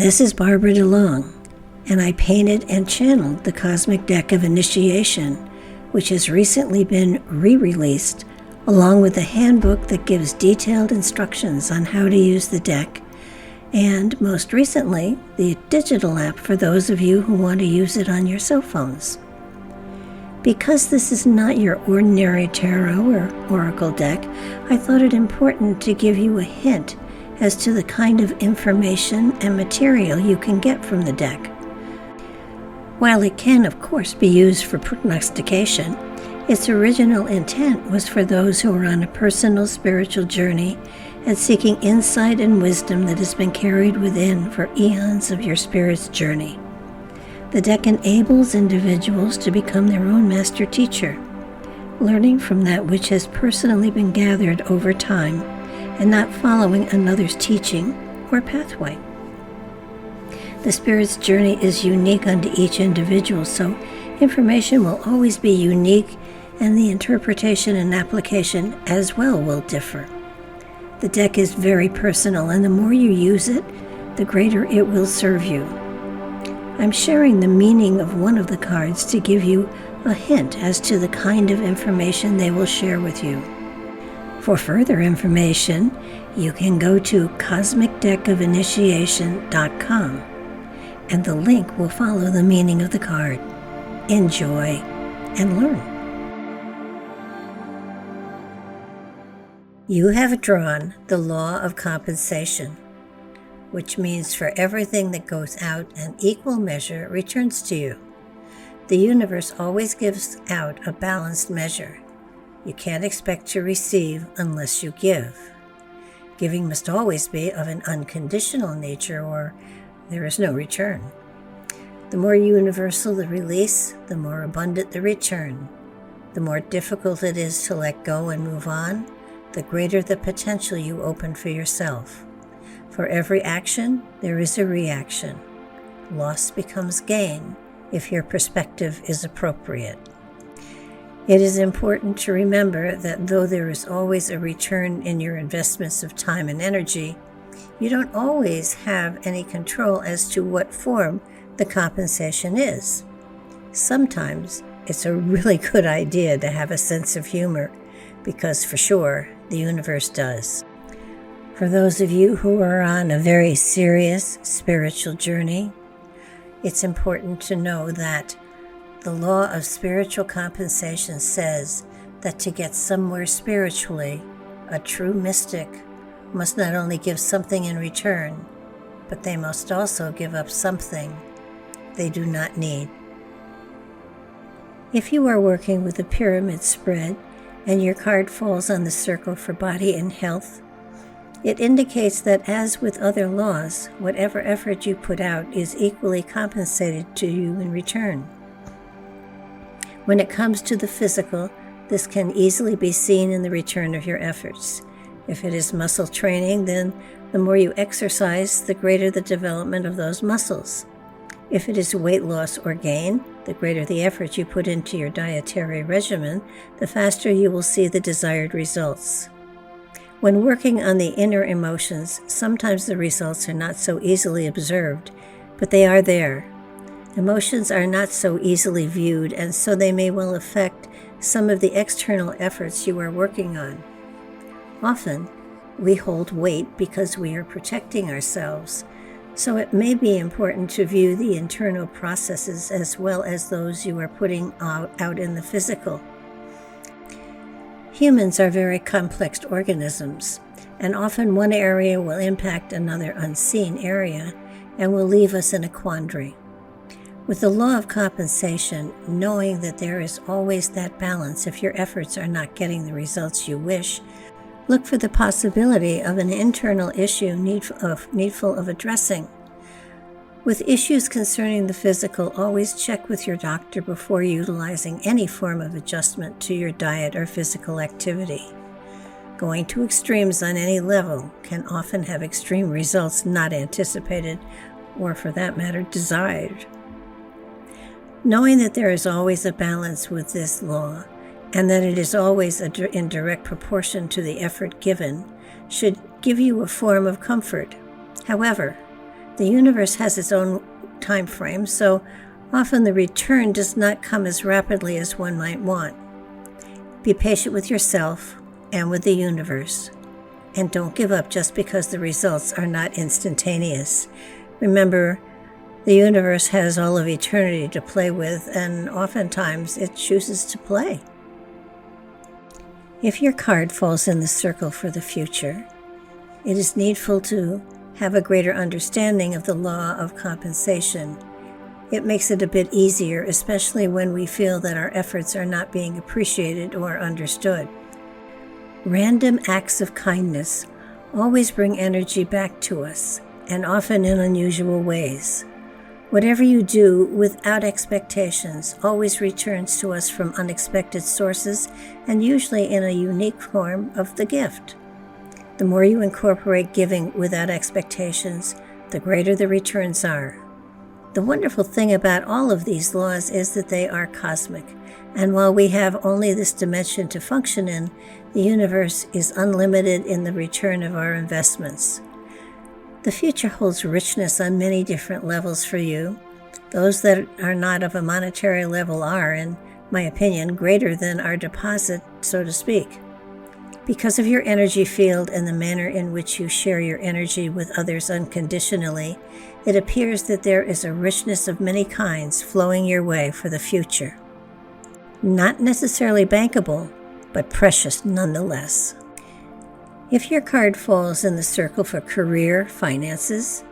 This is Barbara DeLong, and I painted and channeled the Cosmic Deck of Initiation, which has recently been re-released, along with a handbook that gives detailed instructions on how to use the deck, and most recently, the digital app for those of you who want to use it on your cell phones. Because this is not your ordinary tarot or oracle deck, I thought it important to give you a hint as to the kind of information and material you can get from the deck. While it can, of course, be used for prognostication, its original intent was for those who are on a personal spiritual journey and seeking insight and wisdom that has been carried within for eons of your spirit's journey. The deck enables individuals to become their own master teacher, learning from that which has personally been gathered over time and not following another's teaching or pathway. The spirit's journey is unique unto each individual, so information will always be unique, and the interpretation and application as well will differ. The deck is very personal, and the more you use it, the greater it will serve you. I'm sharing the meaning of one of the cards to give you a hint as to the kind of information they will share with you. For further information, you can go to cosmicdeckofinitiation.com, and the link will follow the meaning of the card. Enjoy and learn. You have drawn the law of compensation, which means for everything that goes out, an equal measure returns to you. The universe always gives out a balanced measure. You can't expect to receive unless you give. Giving must always be of an unconditional nature, or there is no return. The more universal the release, the more abundant the return. The more difficult it is to let go and move on, the greater the potential you open for yourself. For every action, there is a reaction. Loss becomes gain if your perspective is appropriate. It is important to remember that though there is always a return in your investments of time and energy, you don't always have any control as to what form the compensation is. Sometimes it's a really good idea to have a sense of humor, because for sure, the universe does. For those of you who are on a very serious spiritual journey, it's important to know that the law of spiritual compensation says that to get somewhere spiritually, a true mystic must not only give something in return, but they must also give up something they do not need. If you are working with a pyramid spread and your card falls on the circle for body and health, it indicates that, as with other laws, whatever effort you put out is equally compensated to you in return. When it comes to the physical, this can easily be seen in the return of your efforts. If it is muscle training, then the more you exercise, the greater the development of those muscles. If it is weight loss or gain, the greater the effort you put into your dietary regimen, the faster you will see the desired results. When working on the inner emotions, sometimes the results are not so easily observed, but they are there. Emotions are not so easily viewed, and so they may well affect some of the external efforts you are working on. Often, we hold weight because we are protecting ourselves, so it may be important to view the internal processes as well as those you are putting out in the physical. Humans are very complex organisms, and often one area will impact another unseen area and will leave us in a quandary. With the law of compensation, knowing that there is always that balance if your efforts are not getting the results you wish, look for the possibility of an internal issue needful of addressing. With issues concerning the physical, always check with your doctor before utilizing any form of adjustment to your diet or physical activity. Going to extremes on any level can often have extreme results not anticipated, or for that matter, desired. Knowing that there is always a balance with this law, and that it is always in direct proportion to the effort given, should give you a form of comfort. However, The universe has its own time frame, so often the return does not come as rapidly as one might want. Be patient with yourself and with the universe, and don't give up just because the results are not instantaneous. Remember, the universe has all of eternity to play with, and oftentimes it chooses to play. If your card falls in the circle for the future, it is needful to have a greater understanding of the law of compensation. It makes it a bit easier, especially when we feel that our efforts are not being appreciated or understood. Random acts of kindness always bring energy back to us, and often in unusual ways. Whatever you do without expectations always returns to us from unexpected sources, and usually in a unique form of the gift. The more you incorporate giving without expectations, the greater the returns are. The wonderful thing about all of these laws is that they are cosmic, and while we have only this dimension to function in, the universe is unlimited in the return of our investments. The future holds richness on many different levels for you. Those that are not of a monetary level are, in my opinion, greater than our deposit, so to speak. Because of your energy field and the manner in which you share your energy with others unconditionally, it appears that there is a richness of many kinds flowing your way for the future. Not necessarily bankable, but precious nonetheless. If your card falls in the circle for career, finances,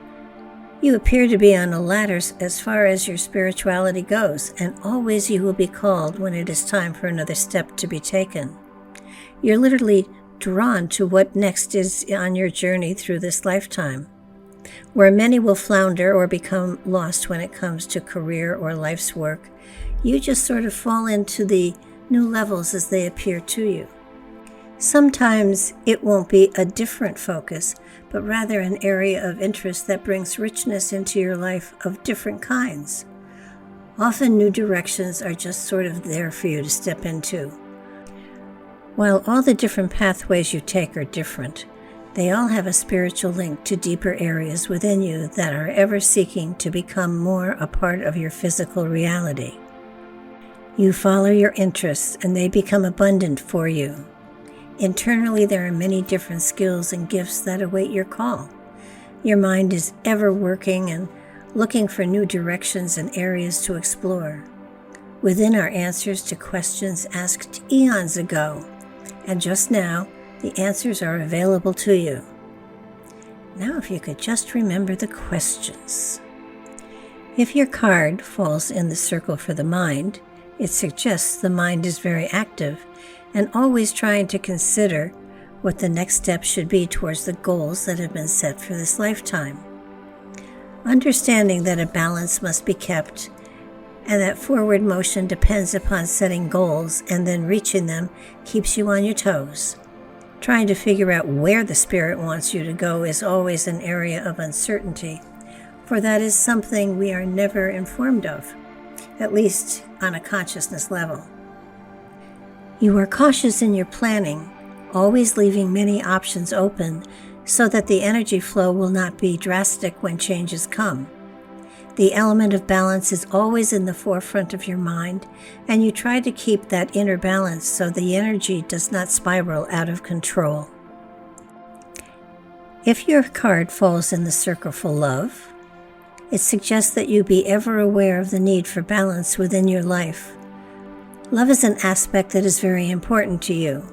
you appear to be on a ladder as far as your spirituality goes, and always you will be called when it is time for another step to be taken. You're literally drawn to what next is on your journey through this lifetime. Where many will flounder or become lost when it comes to career or life's work, you just sort of fall into the new levels as they appear to you. Sometimes it won't be a different focus, but rather an area of interest that brings richness into your life of different kinds. Often new directions are just sort of there for you to step into. While all the different pathways you take are different, they all have a spiritual link to deeper areas within you that are ever seeking to become more a part of your physical reality. You follow your interests and they become abundant for you. Internally, there are many different skills and gifts that await your call. Your mind is ever working and looking for new directions and areas to explore. Within are answers to questions asked eons ago, and just now, the answers are available to you. Now, if you could just remember the questions. If your card falls in the circle for the mind, it suggests the mind is very active and always trying to consider what the next step should be towards the goals that have been set for this lifetime. Understanding that a balance must be kept and that forward motion depends upon setting goals and then reaching them keeps you on your toes. Trying to figure out where the spirit wants you to go is always an area of uncertainty, for that is something we are never informed of, at least on a consciousness level. You are cautious in your planning, always leaving many options open so that the energy flow will not be drastic when changes come. The element of balance is always in the forefront of your mind, and you try to keep that inner balance so the energy does not spiral out of control. If your card falls in the circle for love, it suggests that you be ever aware of the need for balance within your life. Love is an aspect that is very important to you.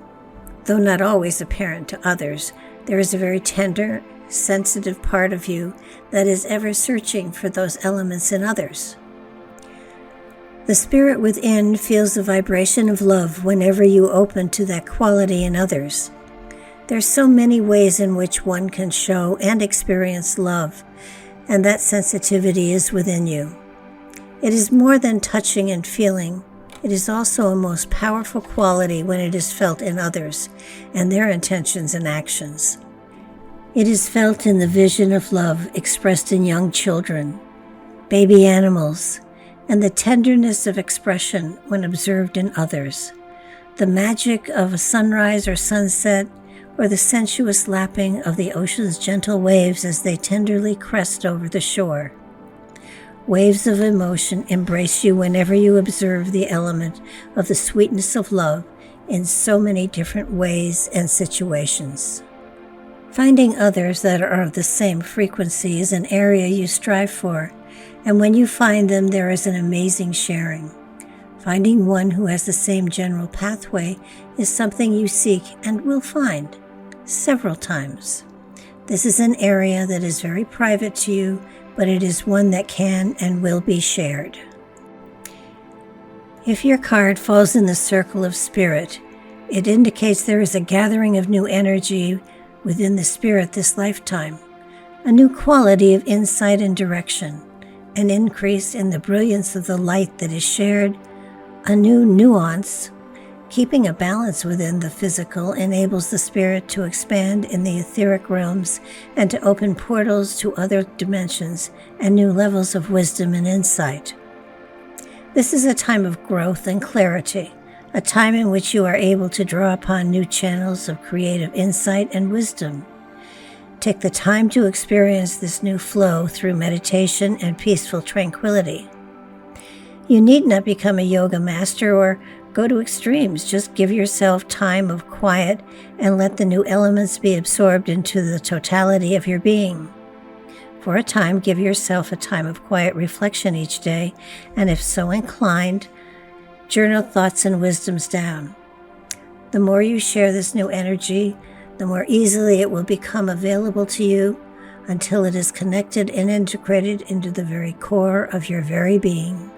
Though not always apparent to others, there is a very tender, sensitive part of you that is ever searching for those elements in others. The spirit within feels the vibration of love whenever you open to that quality in others. There's so many ways in which one can show and experience love, and that sensitivity is within you. It is more than touching and feeling. It is also a most powerful quality when it is felt in others and their intentions and actions. It is felt in the vision of love expressed in young children, baby animals, and the tenderness of expression when observed in others. The magic of a sunrise or sunset or the sensuous lapping of the ocean's gentle waves as they tenderly crest over the shore. Waves of emotion embrace you whenever you observe the element of the sweetness of love in so many different ways and situations. Finding others that are of the same frequency is an area you strive for, and when you find them, there is an amazing sharing. Finding one who has the same general pathway is something you seek and will find several times. This is an area that is very private to you, but it is one that can and will be shared. If your card falls in the circle of spirit, it indicates there is a gathering of new energy within the spirit this lifetime, a new quality of insight and direction, an increase in the brilliance of the light that is shared, a new nuance. Keeping a balance within the physical enables the spirit to expand in the etheric realms and to open portals to other dimensions and new levels of wisdom and insight. This is a time of growth and clarity, a time in which you are able to draw upon new channels of creative insight and wisdom. Take the time to experience this new flow through meditation and peaceful tranquility. You need not become a yoga master or go to extremes. Just give yourself time of quiet and let the new elements be absorbed into the totality of your being. For a time, give yourself a time of quiet reflection each day, and if so inclined, journal thoughts and wisdoms down. The more you share this new energy, the more easily it will become available to you until it is connected and integrated into the very core of your very being.